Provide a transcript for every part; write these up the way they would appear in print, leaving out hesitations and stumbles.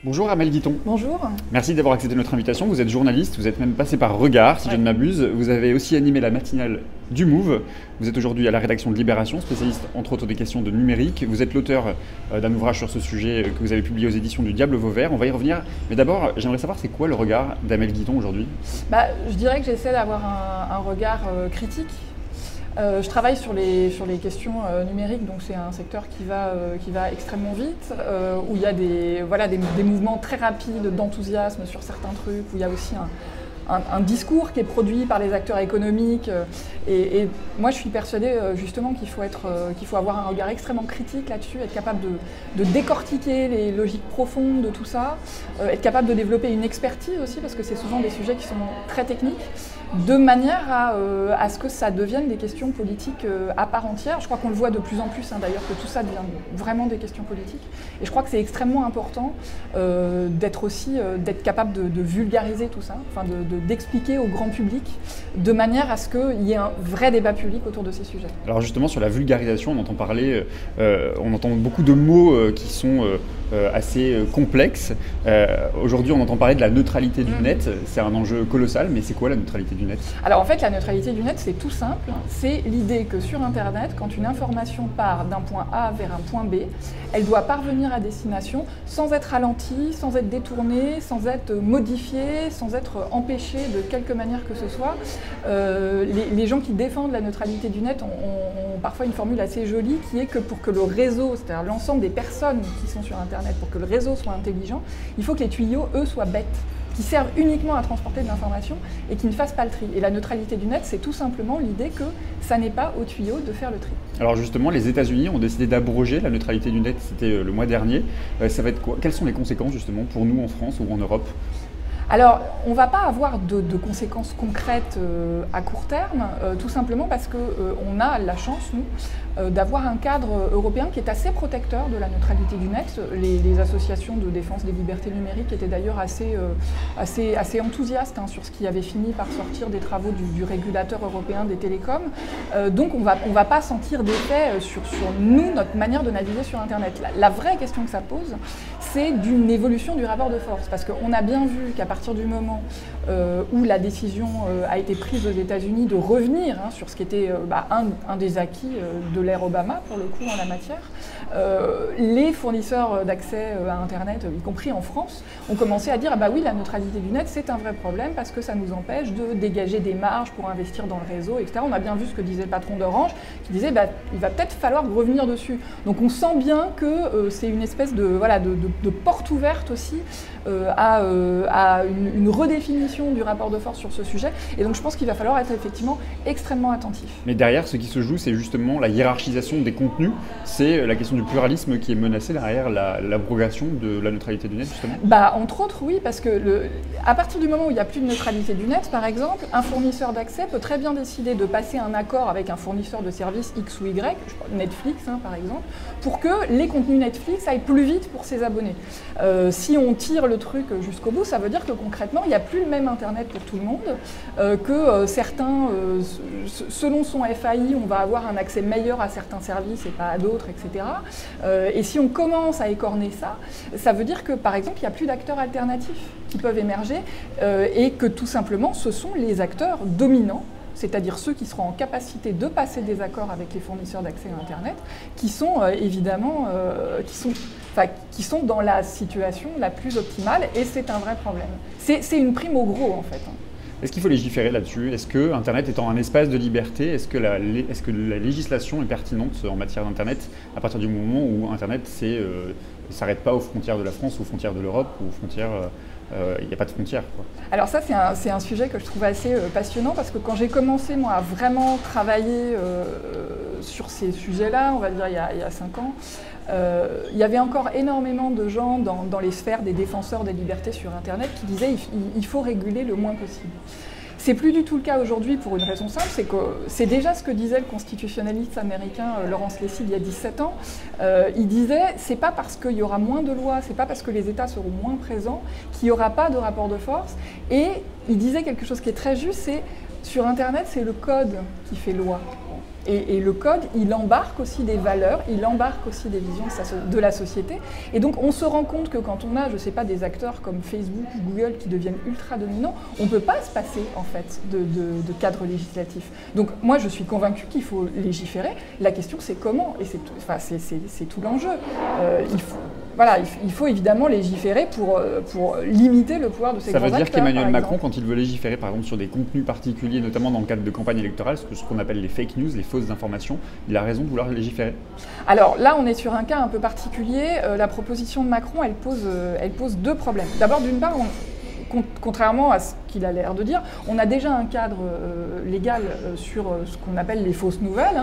Bonjour Amel Guiton. Bonjour. Merci d'avoir accepté notre invitation. Vous êtes journaliste, vous êtes même passé par Regard, si je ne m'abuse. Vous avez aussi animé la matinale du Move. Vous êtes aujourd'hui à la rédaction de Libération, spécialiste entre autres des questions de numérique. Vous êtes l'auteur d'un ouvrage sur ce sujet que vous avez publié aux éditions du Diable Vauvert. On va y revenir. Mais d'abord, j'aimerais savoir c'est quoi le regard d'Amel Guiton aujourd'hui? Je dirais que j'essaie d'avoir un regard critique. Je travaille sur les questions numériques, donc c'est un secteur qui va extrêmement vite, où il y a des mouvements très rapides d'enthousiasme sur certains trucs, où il y a aussi un discours qui est produit par les acteurs économiques. Et moi, je suis persuadée justement qu'il faut avoir un regard extrêmement critique là-dessus, être capable de décortiquer les logiques profondes de tout ça, être capable de développer une expertise aussi, parce que c'est souvent des sujets qui sont très techniques, de manière à ce que ça devienne des questions politiques à part entière. Je crois qu'on le voit de plus en plus, d'ailleurs, que tout ça devient vraiment des questions politiques. Et je crois que c'est extrêmement important d'être capable de vulgariser tout ça, enfin d'expliquer au grand public, de manière à ce qu'il y ait un vrai débat public autour de ces sujets. Alors justement, sur la vulgarisation, on entend parler, on entend beaucoup de mots qui sont assez complexes. Aujourd'hui, on entend parler de la neutralité du net. C'est un enjeu colossal, mais c'est quoi la neutralité du net? Alors en fait, la neutralité du net, c'est tout simple. C'est l'idée que sur Internet, quand une information part d'un point A vers un point B, elle doit parvenir à destination sans être ralentie, sans être détournée, sans être modifiée, sans être empêchée de quelque manière que ce soit. Les gens qui défendent la neutralité du net ont parfois une formule assez jolie qui est que pour que le réseau, c'est-à-dire l'ensemble des personnes qui sont sur Internet, pour que le réseau soit intelligent, il faut que les tuyaux, eux, soient bêtes, qui servent uniquement à transporter de l'information et qui ne fassent pas le tri. Et la neutralité du net, c'est tout simplement l'idée que ça n'est pas au tuyau de faire le tri. Alors justement, les États-Unis ont décidé d'abroger la neutralité du net, c'était le mois dernier. Ça va être quoi? Quelles sont les conséquences justement pour nous en France ou en Europe? Alors, on ne va pas avoir de conséquences concrètes à court terme, tout simplement parce qu'on a la chance, nous, d'avoir un cadre européen qui est assez protecteur de la neutralité du net. Les associations de défense des libertés numériques étaient d'ailleurs assez enthousiastes sur ce qui avait fini par sortir des travaux du régulateur européen des télécoms. Donc, on va pas sentir d'effet sur nous, notre manière de naviguer sur Internet. La vraie question que ça pose, c'est d'une évolution du rapport de force, parce qu'on a bien vu qu'à partir du moment où la décision a été prise aux États-Unis de revenir sur ce qui était un des acquis de l'ère Obama, pour le coup, en la matière, les fournisseurs d'accès à Internet, y compris en France, ont commencé à dire « Ah bah oui, la neutralité du net, c'est un vrai problème parce que ça nous empêche de dégager des marges pour investir dans le réseau, etc. » On a bien vu ce que disait le patron d'Orange, qui disait « Il va peut-être falloir revenir dessus. » Donc on sent bien que c'est une espèce de porte ouverte aussi à une redéfinition du rapport de force sur ce sujet. Et donc je pense qu'il va falloir être effectivement extrêmement attentif. Mais derrière, ce qui se joue, c'est justement la hiérarchisation des contenus. C'est la question du pluralisme qui est menacée derrière l'abrogation de la neutralité du net, justement. Entre autres, oui, parce que à partir du moment où il n'y a plus de neutralité du net, par exemple, un fournisseur d'accès peut très bien décider de passer un accord avec un fournisseur de services X ou Y, Netflix par exemple, pour que les contenus Netflix aillent plus vite pour ses abonnés. Si on tire le truc jusqu'au bout, ça veut dire que concrètement, il n'y a plus le même Internet pour tout le monde, que certains, selon son FAI, on va avoir un accès meilleur à certains services et pas à d'autres, etc. Et si on commence à écorner ça, ça veut dire que, par exemple, il n'y a plus d'acteurs alternatifs qui peuvent émerger et que tout simplement, ce sont les acteurs dominants, c'est-à-dire ceux qui seront en capacité de passer des accords avec les fournisseurs d'accès à Internet, qui sont évidemment, qui sont dans la situation la plus optimale, et c'est un vrai problème. C'est une prime au gros, en fait. Est-ce qu'il faut légiférer là-dessus? Est-ce que Internet étant un espace de liberté, est-ce que la législation est pertinente en matière d'Internet à partir du moment où Internet ne s'arrête pas aux frontières de la France, aux frontières de l'Europe, ou aux frontières... il n'y a pas de frontières, quoi. Alors ça, c'est un sujet que je trouve assez passionnant, parce que quand j'ai commencé, moi, à vraiment travailler sur ces sujets-là, on va dire il y a 5 ans, il y avait encore énormément de gens dans les sphères des défenseurs des libertés sur Internet qui disaient il faut réguler le moins possible. C'est plus du tout le cas aujourd'hui pour une raison simple, c'est que c'est déjà ce que disait le constitutionnaliste américain Lawrence Lessig il y a 17 ans. Il disait c'est pas parce qu'il y aura moins de lois, c'est pas parce que les États seront moins présents qu'il n'y aura pas de rapport de force. Et il disait quelque chose qui est très juste, c'est sur Internet, c'est le code qui fait loi. Et le code, il embarque aussi des valeurs, il embarque aussi des visions de la société. Et donc, on se rend compte que quand on a, je ne sais pas, des acteurs comme Facebook ou Google qui deviennent ultra dominants, on ne peut pas se passer, en fait, de cadre législatif. Donc, moi, je suis convaincue qu'il faut légiférer. La question, c'est comment. Et c'est tout l'enjeu. Il faut évidemment légiférer pour limiter le pouvoir de ces grands acteurs. Ça veut dire qu'Emmanuel Macron, quand il veut légiférer, par exemple, sur des contenus particuliers, notamment dans le cadre de campagne électorale, ce qu'on appelle les fake news, les fausses informations, il a raison de vouloir légiférer? Alors là, on est sur un cas un peu particulier. La proposition de Macron, elle pose deux problèmes. D'abord, d'une part, contrairement à ce qu'il a l'air de dire, on a déjà un cadre légal sur ce qu'on appelle les fausses nouvelles.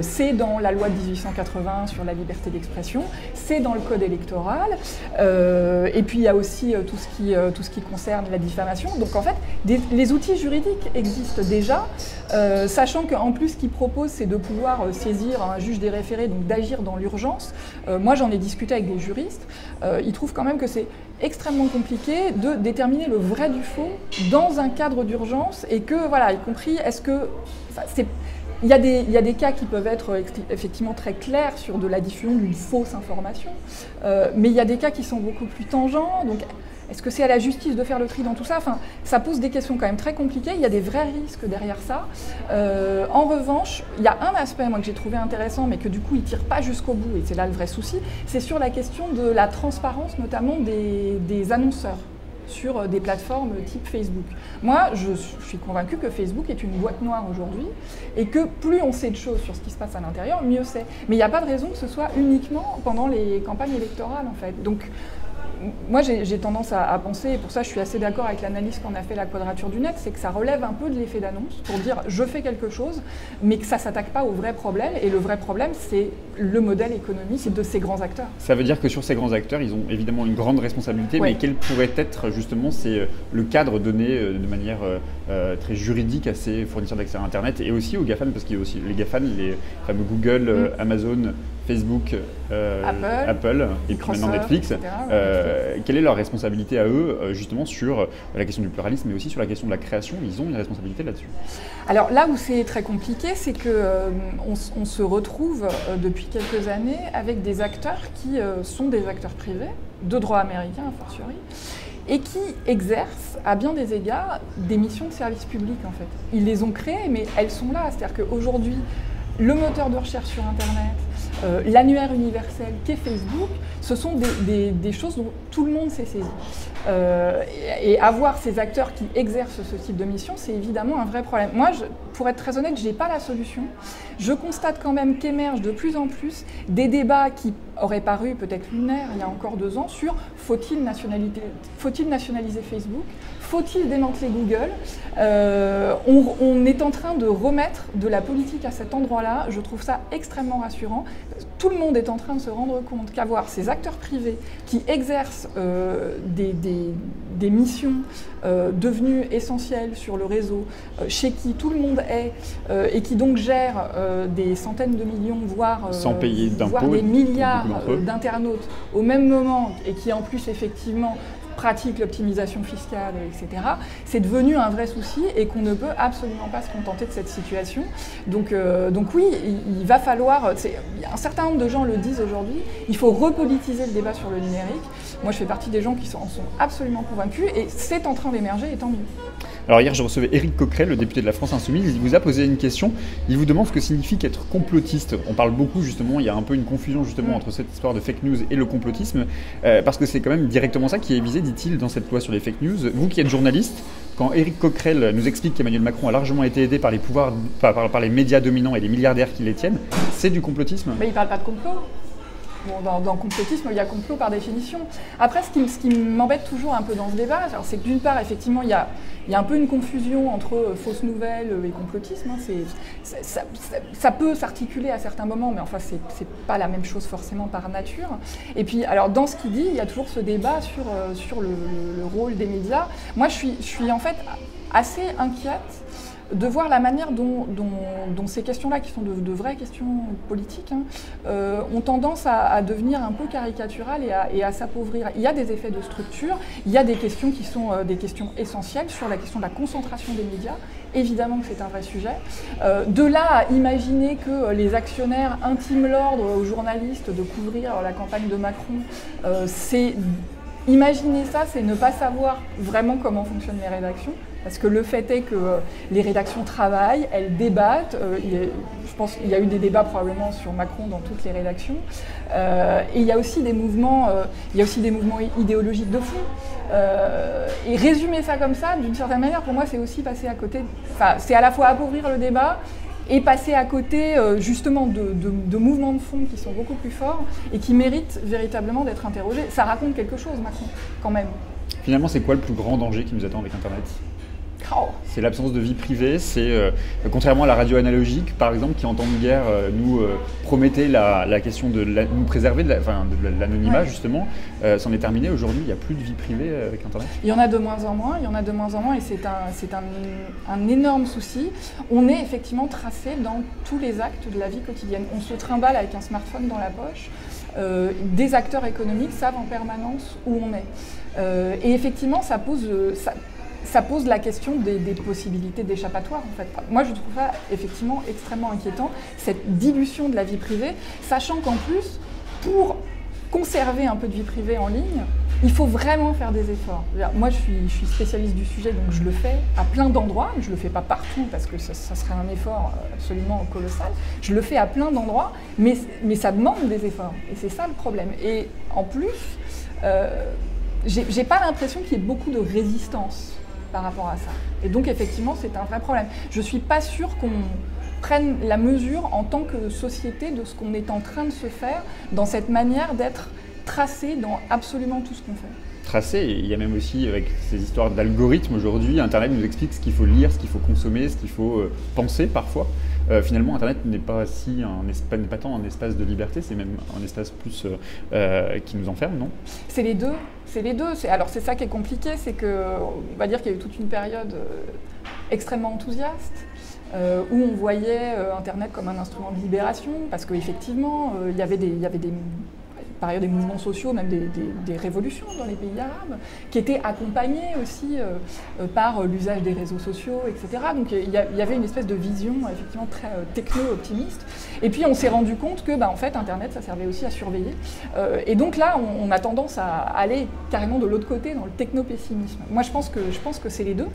C'est dans la loi de 1880 sur la liberté d'expression, c'est dans le code électoral, et puis il y a aussi tout ce qui concerne la diffamation. Donc en fait, les outils juridiques existent déjà, sachant qu'en plus, ce qu'ils proposent, c'est de pouvoir saisir un juge des référés, donc d'agir dans l'urgence. Moi, j'en ai discuté avec des juristes. Ils trouvent quand même que c'est extrêmement compliqué de déterminer le vrai du faux dans un cadre d'urgence, et que, voilà, y compris, il y a des cas qui peuvent être effectivement très clairs sur de la diffusion d'une fausse information, mais il y a des cas qui sont beaucoup plus tangents. Donc, est-ce que c'est à la justice de faire le tri dans tout ça? Enfin, ça pose des questions quand même très compliquées. Il y a des vrais risques derrière ça. En revanche, il y a un aspect moi, que j'ai trouvé intéressant, mais que du coup, il ne tire pas jusqu'au bout, et c'est là le vrai souci, c'est sur la question de la transparence, notamment des annonceurs sur des plateformes type Facebook. Moi, je suis convaincue que Facebook est une boîte noire aujourd'hui, et que plus on sait de choses sur ce qui se passe à l'intérieur, mieux c'est. Mais il n'y a pas de raison que ce soit uniquement pendant les campagnes électorales, en fait. Donc, moi, j'ai tendance à penser, et pour ça je suis assez d'accord avec l'analyse qu'en a fait la Quadrature du Net, c'est que ça relève un peu de l'effet d'annonce pour dire je fais quelque chose, mais que ça ne s'attaque pas au vrai problème. Et le vrai problème, c'est le modèle économique de ces grands acteurs. Ça veut dire que sur ces grands acteurs, ils ont évidemment une grande responsabilité, mais quel pourrait être justement le cadre donné de manière très juridique à ces fournisseurs d'accès à Internet, et aussi aux GAFAN, parce qu'il y a aussi les GAFAN, les fameux Google, Amazon, Facebook, Apple et puis maintenant Netflix. Quelle est leur responsabilité à eux, justement, sur la question du pluralisme, mais aussi sur la question de la création? Ils ont une responsabilité là-dessus. Alors là où c'est très compliqué, c'est qu'on se retrouve depuis quelques années avec des acteurs qui sont des acteurs privés, de droit américain a fortiori, et qui exercent à bien des égards des missions de service public, en fait. Ils les ont créées, mais elles sont là. C'est-à-dire qu'aujourd'hui, le moteur de recherche sur Internet, l'annuaire universel qu'est Facebook, ce sont des choses dont tout le monde s'est saisi. Et avoir ces acteurs qui exercent ce type de mission, c'est évidemment un vrai problème. Moi, pour être très honnête, je n'ai pas la solution. Je constate quand même qu'émergent de plus en plus des débats qui auraient paru peut-être lunaires il y a encore 2 ans sur faut-il nationaliser Facebook ? Faut-il démanteler Google ? On est en train de remettre de la politique à cet endroit-là. Je trouve ça extrêmement rassurant. Tout le monde est en train de se rendre compte qu'avoir ces acteurs privés qui exercent des missions devenues essentielles sur le réseau, chez qui tout le monde est, et qui donc gèrent des centaines de millions, voire des milliards d'internautes au même moment, et qui en plus effectivement pratique l'optimisation fiscale, etc., c'est devenu un vrai souci et qu'on ne peut absolument pas se contenter de cette situation. Donc oui, il va falloir, un certain nombre de gens le disent aujourd'hui, il faut repolitiser le débat sur le numérique. Moi, je fais partie des gens qui en sont absolument convaincus, et c'est en train d'émerger, et tant mieux. Alors hier, je recevais Éric Coquerel, le député de la France Insoumise. Il vous a posé une question. Il vous demande ce que signifie qu'être complotiste. On parle beaucoup, justement, il y a un peu une confusion justement entre cette histoire de fake news et le complotisme, parce que c'est quand même directement ça qui est visé, dit-il, dans cette loi sur les fake news. Vous qui êtes journaliste, quand Éric Coquerel nous explique qu'Emmanuel Macron a largement été aidé par les pouvoirs, par les médias dominants et les milliardaires qui les tiennent, c'est du complotisme? Mais il ne parle pas de complot. Bon, dans complotisme, il y a complot par définition. Après, ce qui m'embête toujours un peu dans ce débat, c'est que d'une part, effectivement, il y a un peu une confusion entre fausses nouvelles et complotisme. Ça peut s'articuler à certains moments, mais enfin, c'est pas la même chose forcément par nature. Et puis, alors, dans ce qu'il dit, il y a toujours ce débat sur le rôle des médias. Moi, je suis en fait assez inquiète de voir la manière dont ces questions-là, qui sont de vraies questions politiques, ont tendance à devenir un peu caricaturales et à s'appauvrir. Il y a des effets de structure, il y a des questions qui sont des questions essentielles sur la question de la concentration des médias. Évidemment que c'est un vrai sujet. De là à imaginer que les actionnaires intiment l'ordre aux journalistes de couvrir la campagne de Macron, imaginer ça, c'est ne pas savoir vraiment comment fonctionnent les rédactions. Parce que le fait est que les rédactions travaillent, elles débattent. Je pense qu'il y a eu des débats probablement sur Macron dans toutes les rédactions. Et il y a aussi des mouvements, idéologiques de fond. Et résumer ça comme ça, d'une certaine manière, pour moi, c'est aussi passer à côté. Enfin, c'est à la fois appauvrir le débat et passer à côté justement de mouvements de fond qui sont beaucoup plus forts et qui méritent véritablement d'être interrogés. Ça raconte quelque chose, Macron, quand même. Finalement, c'est quoi le plus grand danger qui nous attend avec Internet ? C'est l'absence de vie privée, c'est contrairement à la radio analogique par exemple qui en temps de guerre nous promettait la question de nous préserver de l'anonymat justement, c'en est terminé. Aujourd'hui il n'y a plus de vie privée avec Internet. Il y en a de moins en moins, et c'est un énorme souci. On est effectivement tracé dans tous les actes de la vie quotidienne. On se trimballe avec un smartphone dans la poche. Des acteurs économiques savent en permanence où on est. Et effectivement ça pose la question des possibilités d'échappatoire en fait. Moi je trouve ça effectivement extrêmement inquiétant, cette dilution de la vie privée, sachant qu'en plus, pour conserver un peu de vie privée en ligne, il faut vraiment faire des efforts. Moi je suis spécialiste du sujet, donc je le fais à plein d'endroits, je ne le fais pas partout parce que ça serait un effort absolument colossal. Je le fais à plein d'endroits, mais ça demande des efforts, et c'est ça le problème. Et en plus, j'ai pas l'impression qu'il y ait beaucoup de résistance par rapport à ça. Et donc effectivement, c'est un vrai problème. Je ne suis pas sûre qu'on prenne la mesure en tant que société de ce qu'on est en train de se faire dans cette manière d'être tracé dans absolument tout ce qu'on fait. Tracé, et il y a même aussi avec ces histoires d'algorithmes aujourd'hui, Internet nous explique ce qu'il faut lire, ce qu'il faut consommer, ce qu'il faut penser parfois. Finalement, Internet n'est pas tant un espace de liberté, c'est même un espace plus qui nous enferme, non ? C'est les deux. Alors c'est ça qui est compliqué, c'est qu'on va dire qu'il y a eu toute une période extrêmement enthousiaste, où on voyait Internet comme un instrument de libération, parce qu'effectivement, il y avait par ailleurs des mouvements sociaux, même des révolutions dans les pays arabes, qui étaient accompagnés aussi par l'usage des réseaux sociaux, etc. Donc il y avait une espèce de vision effectivement très techno-optimiste. Et puis on s'est rendu compte que en fait Internet ça servait aussi à surveiller. Et donc là on a tendance à aller carrément de l'autre côté dans le techno-pessimisme. Moi je pense que c'est les deux,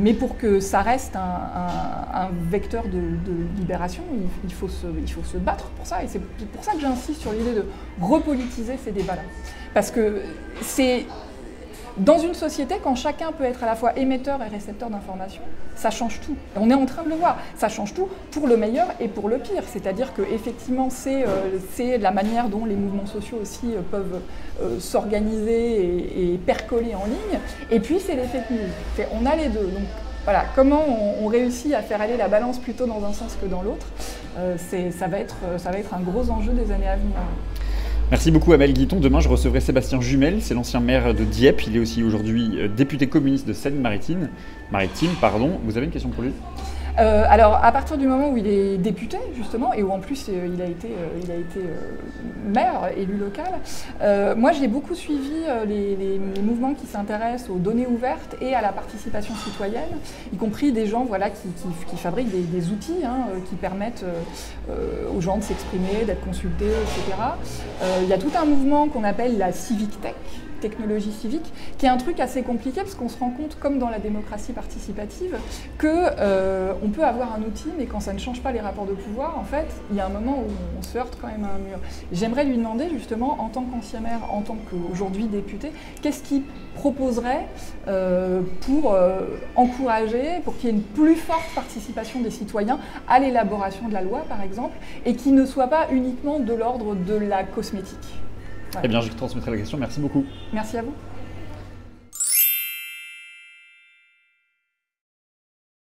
mais pour que ça reste un vecteur de libération, il faut se battre pour ça. Et c'est pour ça que j'insiste sur l'idée de repolitiser ces débats-là. Parce que c'est dans une société, quand chacun peut être à la fois émetteur et récepteur d'informations, ça change tout. Et on est en train de le voir. Ça change tout pour le meilleur et pour le pire. C'est-à-dire qu'effectivement, c'est la manière dont les mouvements sociaux aussi peuvent s'organiser et percoler en ligne. Et puis, c'est les fake news. On a les deux. Donc, voilà, comment on réussit à faire aller la balance plutôt dans un sens que dans l'autre, ça va être un gros enjeu des années à venir. Merci beaucoup Amel Guiton. Demain, je recevrai Sébastien Jumel, c'est l'ancien maire de Dieppe. Il est aussi aujourd'hui député communiste de Seine-Maritime. Vous avez une question pour lui ? Alors, à partir du moment où il est député, justement, et où en plus il a été maire, élu local, moi j'ai beaucoup suivi les mouvements qui s'intéressent aux données ouvertes et à la participation citoyenne, y compris des gens qui fabriquent des outils qui permettent aux gens de s'exprimer, d'être consultés, etc. Il y a tout un mouvement qu'on appelle la civic tech, technologie civique, qui est un truc assez compliqué parce qu'on se rend compte, comme dans la démocratie participative, qu'on peut avoir un outil, mais quand ça ne change pas les rapports de pouvoir, en fait, il y a un moment où on se heurte quand même à un mur. J'aimerais lui demander, justement, en tant qu'ancien maire, en tant qu'aujourd'hui député, qu'est-ce qu'il proposerait pour encourager, pour qu'il y ait une plus forte participation des citoyens à l'élaboration de la loi, par exemple, et qui ne soit pas uniquement de l'ordre de la cosmétique. Eh bien, je transmettrai la question. Merci beaucoup. Merci à vous.